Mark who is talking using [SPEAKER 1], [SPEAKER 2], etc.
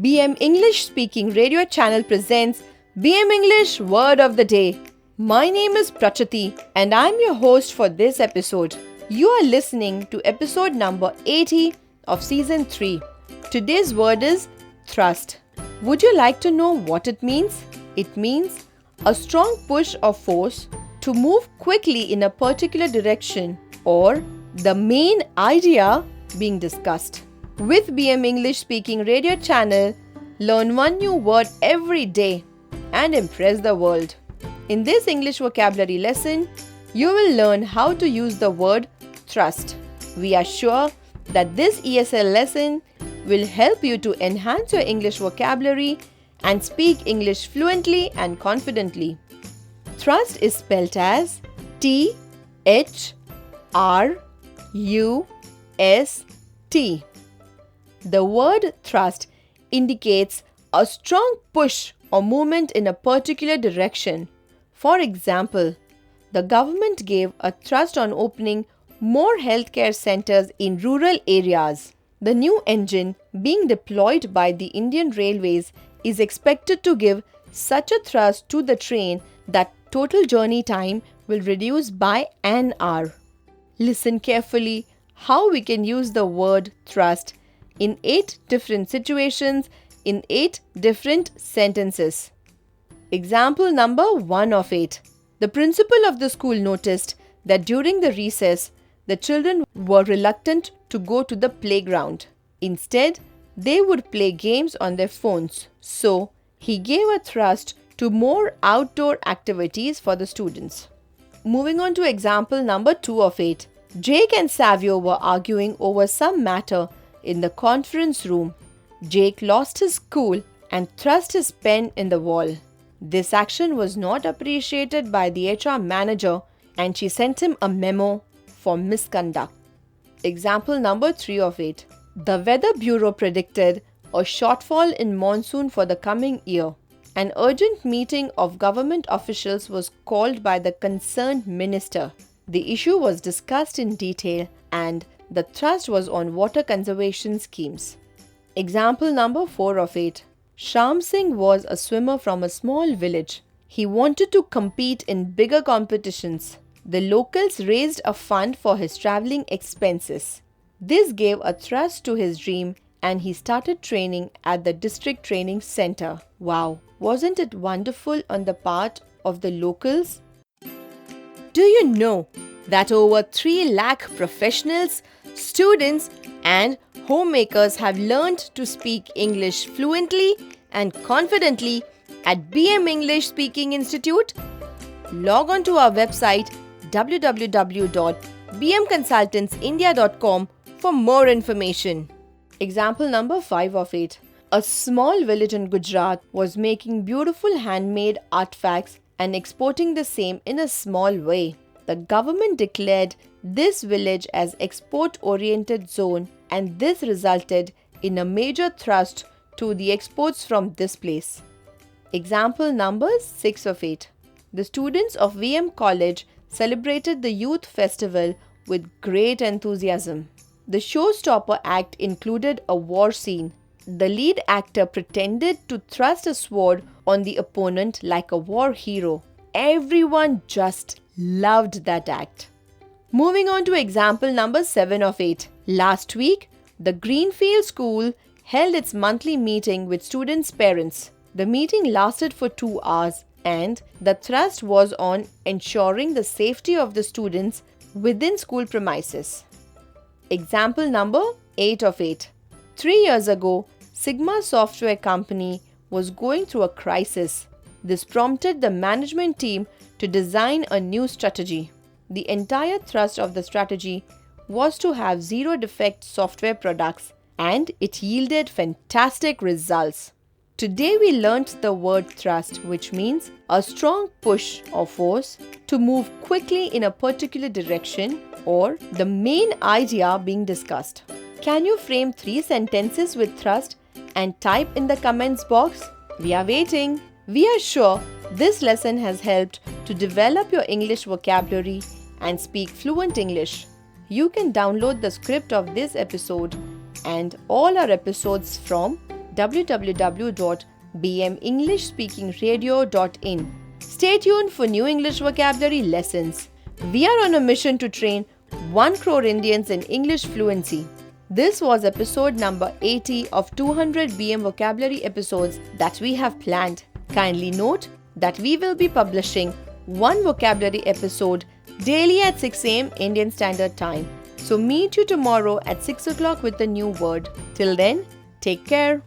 [SPEAKER 1] BM English Speaking Radio Channel presents BM English Word of the Day. My name is Prachati and I'm your host for this episode. You are listening to episode number 80 of season 3. Today's word is thrust. Would you like to know what it means? It means a strong push or force to move quickly in a particular direction, or the main idea being discussed. With BM English Speaking Radio Channel, learn one new word every day and impress the world. In this English vocabulary lesson, you will learn how to use the word thrust. We are sure that this ESL lesson will help you to enhance your English vocabulary and speak English fluently and confidently. Thrust is spelled as T-H-R-U-S-T. The word thrust indicates a strong push or movement in a particular direction. For example, the government gave a thrust on opening more healthcare centers in rural areas. The new engine being deployed by the Indian Railways is expected to give such a thrust to the train that total journey time will reduce by an hour. Listen carefully how we can use the word thrust in 8 different situations in 8 different sentences. Example number 1 of 8. The principal of the school noticed that during the recess, the children were reluctant to go to the playground. Instead, they would play games on their phones. So, he gave a thrust to more outdoor activities for the students. Moving on to example number 2 of 8. Jake and Savio were arguing over some matter in the conference room. Jake lost his cool and thrust his pen in the wall. This action was not appreciated by the HR manager and she sent him a memo for misconduct. Example number 3 of 8. The Weather Bureau predicted a shortfall in monsoon for the coming year. An urgent meeting of government officials was called by the concerned minister. The issue was discussed in detail and the thrust was on water conservation schemes. Example number 4 of 8. Shyam Singh was a swimmer from a small village. He wanted to compete in bigger competitions. The locals raised a fund for his travelling expenses. This gave a thrust to his dream and he started training at the district training center. Wow, wasn't it wonderful on the part of the locals? Do you know that over 3 lakh professionals, students and homemakers have learned to speak English fluently and confidently at BM English Speaking Institute? Log on to our website www.bmconsultantsindia.com for more information. Example number 5 of 8. A small village in Gujarat was making beautiful handmade artifacts and exporting the same in a small way. The government declared this village as export-oriented zone and this resulted in a major thrust to the exports from this place. Example number 6 of 8. The students of VM College celebrated the youth festival with great enthusiasm. The showstopper act included a war scene. The lead actor pretended to thrust a sword on the opponent like a war hero. Everyone just loved that act. Moving on to example number 7 of 8. Last week, the Greenfield School held its monthly meeting with students' parents. The meeting lasted for 2 hours and the thrust was on ensuring the safety of the students within school premises. Example number 8 of 8. 3 years ago, Sigma Software Company was going through a crisis. This prompted the management team to design a new strategy. The entire thrust of the strategy was to have zero defect software products and it yielded fantastic results. Today we learnt the word thrust, which means a strong push or force to move quickly in a particular direction or the main idea being discussed. Can you frame 3 sentences with thrust and type in the comments box? We are waiting. We are sure this lesson has helped to develop your English vocabulary and speak fluent English. You can download the script of this episode and all our episodes from www.bmenglishspeakingradio.in. Stay tuned for new English vocabulary lessons. We are on a mission to train 1 crore Indians in English fluency. This was episode number 80 of 200 BM vocabulary episodes that we have planned. Kindly note that we will be publishing one vocabulary episode daily at 6 am Indian Standard Time. So meet you tomorrow at 6 o'clock with a new word. Till then, take care.